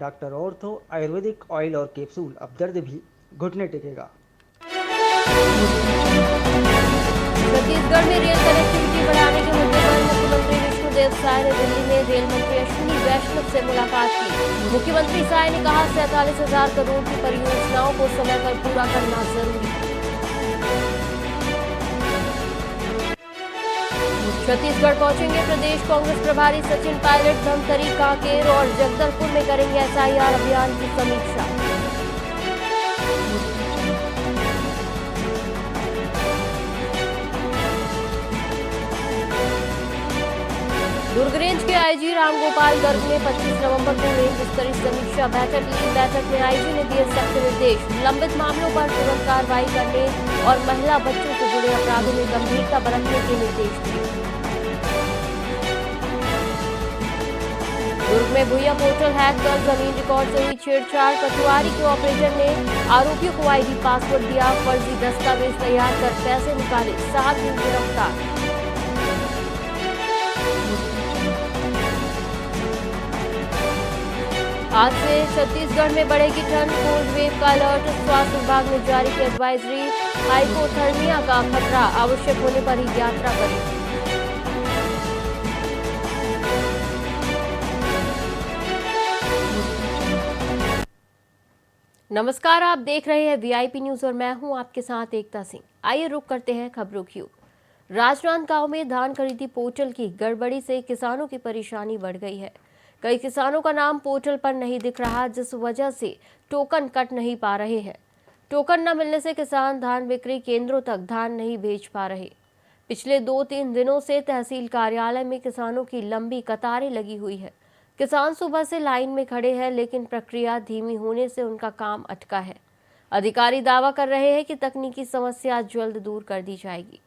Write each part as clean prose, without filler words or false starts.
Doctor ortho Ayurvedic oil और capsule, अब दर्द भी घुटने टेकेगा। छत्तीसगढ़ में रेल कनेक्टिविटी बढ़ाने के मुद्दे पर मुख्यमंत्री विष्णुदेव साय ने दिल्ली में रेल मंत्री अश्विनी वैष्णव से मुलाकात की। मुख्यमंत्री साय ने कहा 47,000 करोड़ की परियोजनाओं को समय पर पूरा करना जरूरी। छत्तीसगढ़ पहुंचेंगे प्रदेश कांग्रेस प्रभारी सचिन पायलट। धमतरी, कांकेर और जगदलपुर में करेंगे एसआईआर अभियान की समीक्षा। दुर्ग रेंज के आईजी रामगोपाल गर्ग ने 25 नवंबर को रेंज स्तरीय समीक्षा बैठक ली। बैठक में आईजी ने दिए सख्त निर्देश, लंबित मामलों पर तुरंत कार्रवाई करने और महिला बच्चों से जुड़े अपराधों में गंभीरता बरतने के निर्देश दिए। दुर्ग में भूया पोर्टल हैक कर जमीन रिकॉर्ड से हुई छेड़छाड़। पटवारी के ऑपरेटर ने आरोपियों को आईडी पासवर्ड दिया, फर्जी दस्तावेज तैयार कर पैसे निकाले, 7 दिन गिरफ्तार। आज से छत्तीसगढ़ में बढ़ेगी ठंड, कोल्ड वेव का अलर्ट। स्वास्थ्य विभाग ने जारी की एडवाइजरी, हाइपोथर्मिया का खतरा, आवश्यक होने पर ही यात्रा करें। नमस्कार, आप देख रहे हैं वीआईपी न्यूज और मैं हूं आपके साथ एकता सिंह। आइए रुक करते हैं खबरों की ओर। राजनांदगांव में धान खरीदी पोर्टल की गड़बड़ी से किसानों की परेशानी बढ़ गई है। कई किसानों का नाम पोर्टल पर नहीं दिख रहा, जिस वजह से टोकन कट नहीं पा रहे हैं। टोकन न मिलने से किसान धान बिक्री केंद्रों तक धान नहीं भेज पा रहे। पिछले 2-3 दिनों से तहसील कार्यालय में किसानों की लंबी कतारें लगी हुई है। किसान सुबह से लाइन में खड़े हैं, लेकिन प्रक्रिया धीमी होने से उनका काम अटका है। अधिकारी दावा कर रहे हैं कि तकनीकी समस्या जल्द दूर कर दी जाएगी।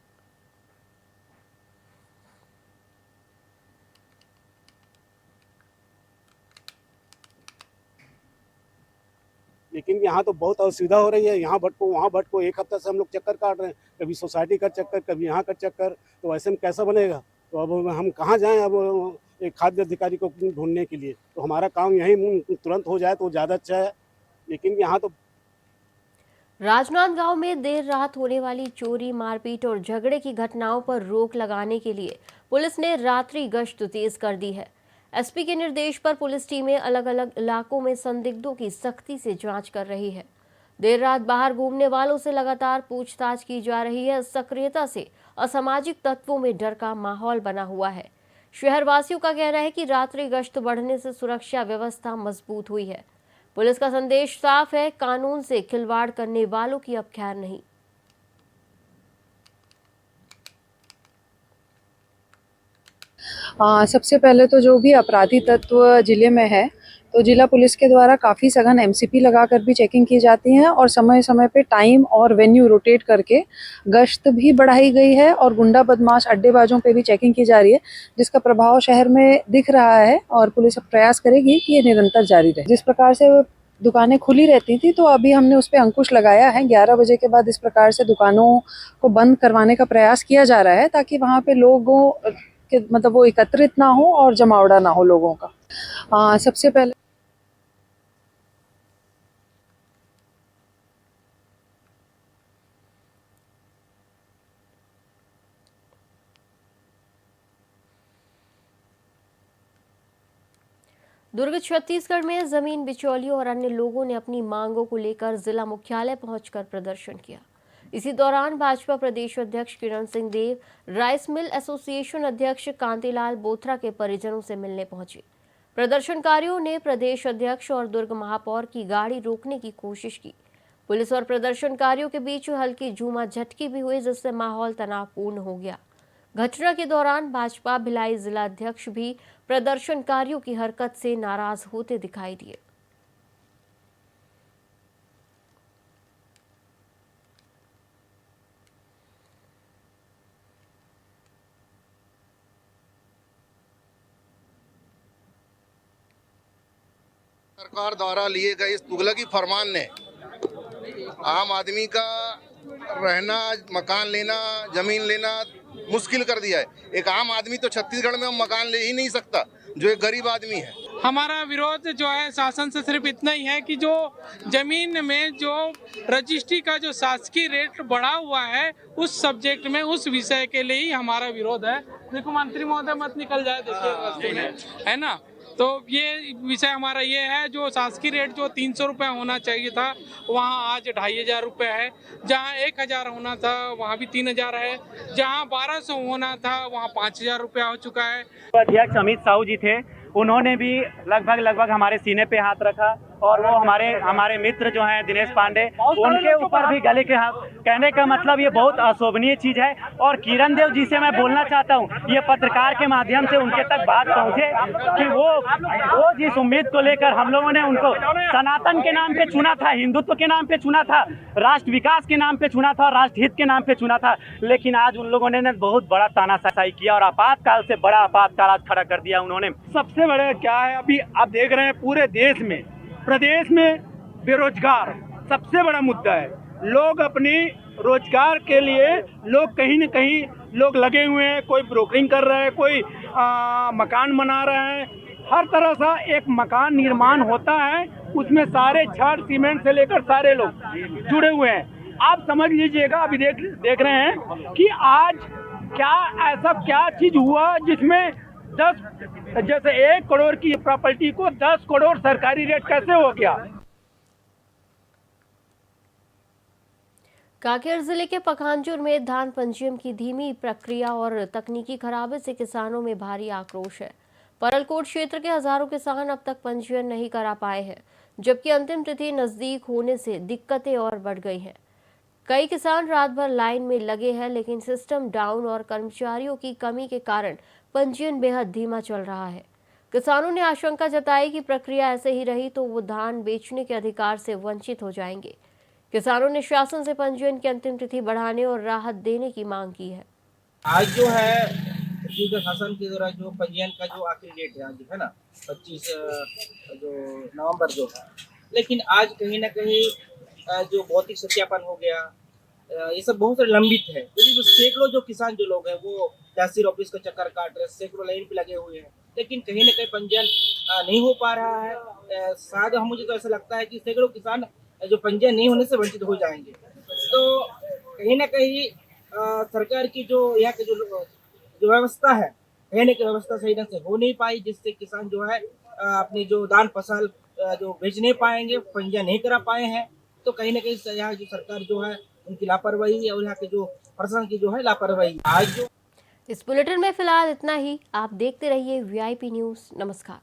लेकिन यहाँ तो बहुत असुविधा हो रही है। यहाँ भटको वहाँ भटको, एक हफ्ते से हम लोग चक्कर काट रहे हैं, कभी सोसाइटी का चक्कर, कभी यहाँ का चक्कर। तो ऐसे में कैसा बनेगा? तो अब हम कहाँ जाएं? अब एक खाद्य अधिकारी को ढूंढने के लिए, तो हमारा काम यहीं तुरंत हो जाए तो ज़्यादा अच्छा है। लेकिन यहाँ तो राजनांदगांव में देर रात होने वाली चोरी, मारपीट और झगड़े की घटनाओं पर रोक लगाने के लिए पुलिस ने रात्रि गश्त तेज कर दी है। एसपी के निर्देश पर पुलिस टीमें अलग अलग इलाकों में संदिग्धों की सख्ती से जांच कर रही है। देर रात बाहर घूमने वालों से लगातार पूछताछ की जा रही है। सक्रियता से असामाजिक तत्वों में डर का माहौल बना हुआ है। शहरवासियों का कहना है कि रात्रि गश्त बढ़ने से सुरक्षा व्यवस्था मजबूत हुई है। पुलिस का संदेश साफ है, कानून से खिलवाड़ करने वालों की अब खैर नहीं। सबसे पहले तो जो भी अपराधी तत्व जिले में है, तो जिला पुलिस के द्वारा काफ़ी सघन एमसीपी लगाकर भी चेकिंग की जाती है और समय समय पे टाइम और वेन्यू रोटेट करके गश्त भी बढ़ाई गई है और गुंडा बदमाश अड्डेबाजों पे भी चेकिंग की जा रही है, जिसका प्रभाव शहर में दिख रहा है और पुलिस अब प्रयास करेगी कि ये निरंतर जारी रहे। जिस प्रकार से दुकानें खुली रहती थी, तो अभी हमने उस पर अंकुश लगाया है। 11 बजे के बाद इस प्रकार से दुकानों को बंद करवाने का प्रयास किया जा रहा है, ताकि वहाँ पे लोगों कि मतलब वो एकत्रित ना हो और जमावड़ा ना हो लोगों का। सबसे पहले दुर्ग छत्तीसगढ़ में जमीन बिचौलियों और अन्य लोगों ने अपनी मांगों को लेकर जिला मुख्यालय पहुंचकर प्रदर्शन किया। इसी दौरान भाजपा प्रदेश अध्यक्ष किरण सिंह देव, राइस मिल एसोसिएशन अध्यक्ष कांतिलाल बोथरा के परिजनों से मिलने पहुंचे। प्रदर्शनकारियों ने प्रदेश अध्यक्ष और दुर्ग महापौर की गाड़ी रोकने की कोशिश की। पुलिस और प्रदर्शनकारियों के बीच हल्की झूमाझटकी भी हुई, जिससे माहौल तनावपूर्ण हो गया। घटना के दौरान भाजपा भिलाई जिला अध्यक्ष भी प्रदर्शनकारियों की हरकत से नाराज होते दिखाई दिए। सरकार द्वारा लिए गए इस तुगलकी फरमान ने आम आदमी का रहना, मकान लेना, जमीन लेना मुश्किल कर दिया है। एक आम आदमी तो छत्तीसगढ़ में मकान ले ही नहीं सकता, जो एक गरीब आदमी है। हमारा विरोध जो है शासन से सिर्फ इतना ही है कि जो जमीन में जो रजिस्ट्री का जो शासकीय रेट बढ़ा हुआ है उस सब्जेक्ट में उस विषय के लिए ही हमारा विरोध है। देखो मंत्री महोदय मत निकल जाए, देखिए रास्ते में, है ना। तो ये विषय हमारा ये है, जो शासकीय रेट जो 300 रुपये होना चाहिए था वहाँ आज 2500 रुपये है, जहाँ 1000 होना था वहाँ भी 3000 है, जहाँ 1200 होना था वहाँ 5000 रुपया हो चुका है। अध्यक्ष अमित साहू जी थे, उन्होंने भी लगभग हमारे सीने पे हाथ रखा और वो हमारे मित्र जो हैं दिनेश पांडे, उनके ऊपर भी गले के हाथ। कहने का मतलब ये बहुत अशोभनीय चीज है। और किरण देव जी से मैं बोलना चाहता हूँ, ये पत्रकार के माध्यम से उनके तक बात पहुँचे कि वो जिस उम्मीद को लेकर हम लोगों ने उनको सनातन के नाम पे चुना था, हिंदुत्व के नाम पे चुना था, राष्ट्र विकास के नाम पे चुना था और राष्ट्र हित के नाम पे चुना था, लेकिन आज उन लोगों ने बहुत बड़ा तानाशाही किया और आपातकाल से बड़ा आपातकाल आज खड़ा कर दिया उन्होंने। सबसे बड़ा क्या है, अभी आप देख रहे हैं पूरे देश में, प्रदेश में बेरोजगार सबसे बड़ा मुद्दा है। लोग अपनी रोजगार के लिए लोग कहीं न कहीं लोग लगे हुए हैं, कोई ब्रोकरिंग कर रहा है, कोई मकान बना रहा है। हर तरह से एक मकान निर्माण होता है, उसमें सारे छड़ सीमेंट से लेकर सारे लोग जुड़े हुए हैं। आप समझ लीजिएगा, अभी देख रहे हैं कि आज क्या चीज हुआ जिसमें 10 जैसे 1 करोड़ की प्रॉपर्टी को 10 करोड़ सरकारी रेट कैसे हो गया। कांकेर जिले के पखानजोर में धान पंजीयन की धीमी प्रक्रिया और तकनीकी खराबे से किसानों में भारी आक्रोश है। परलकोट क्षेत्र के हजारों किसान अब तक पंजीयन नहीं करा पाए हैं, जबकि अंतिम तिथि नजदीक होने से दिक्कतें और बढ़ गई हैं। कई किसान रात भर लाइन में लगे हैं, लेकिन सिस्टम डाउन और कर्मचारियों की कमी के कारण पंजीयन बेहद धीमा चल रहा है। किसानों ने आशंका जताई कि प्रक्रिया ऐसे ही रही तो वो धान बेचने के अधिकार से वंचित हो जाएंगे। किसानों ने शासन से पंजीयन की अंतिम तिथि बढ़ाने और राहत देने की मांग की है। आज जो है शासन के द्वारा जो पंजीयन का जो आखिरी डेट है आज है ना 25 जो नवंबर जो है, लेकिन आज कहीं ना कहीं जो भौतिक सत्यापन हो गया, ये सब बहुत लंबित है, क्योंकि जो सैकड़ों जो किसान जो लोग हैं वो तहसील ऑफिस का चक्कर काट रहे हैं, सैकड़ों लाइन पे लगे हुए हैं, लेकिन कहीं ना कहीं पंजीयन नहीं हो पा रहा है। शायद मुझे तो ऐसा लगता है कि सैकड़ों किसान जो पंजीयन नहीं होने से वंचित हो जाएंगे। तो कहीं ना कहीं सरकार की जो यहाँ की जो व्यवस्था है, रहने की व्यवस्था सही ढंग से हो नहीं पाई, जिससे किसान जो है अपनी जो धान फसल जो बेच नहीं पाएंगे, पंजीयन नहीं करा पाए हैं। तो कहीं ना कहीं यहाँ जो सरकार जो है उनकी लापरवाही और यहाँ के जो प्रशासन की जो है लापरवाही। आज जो इस बुलेटिन में फिलहाल इतना ही। आप देखते रहिए VIP न्यूज़। नमस्कार।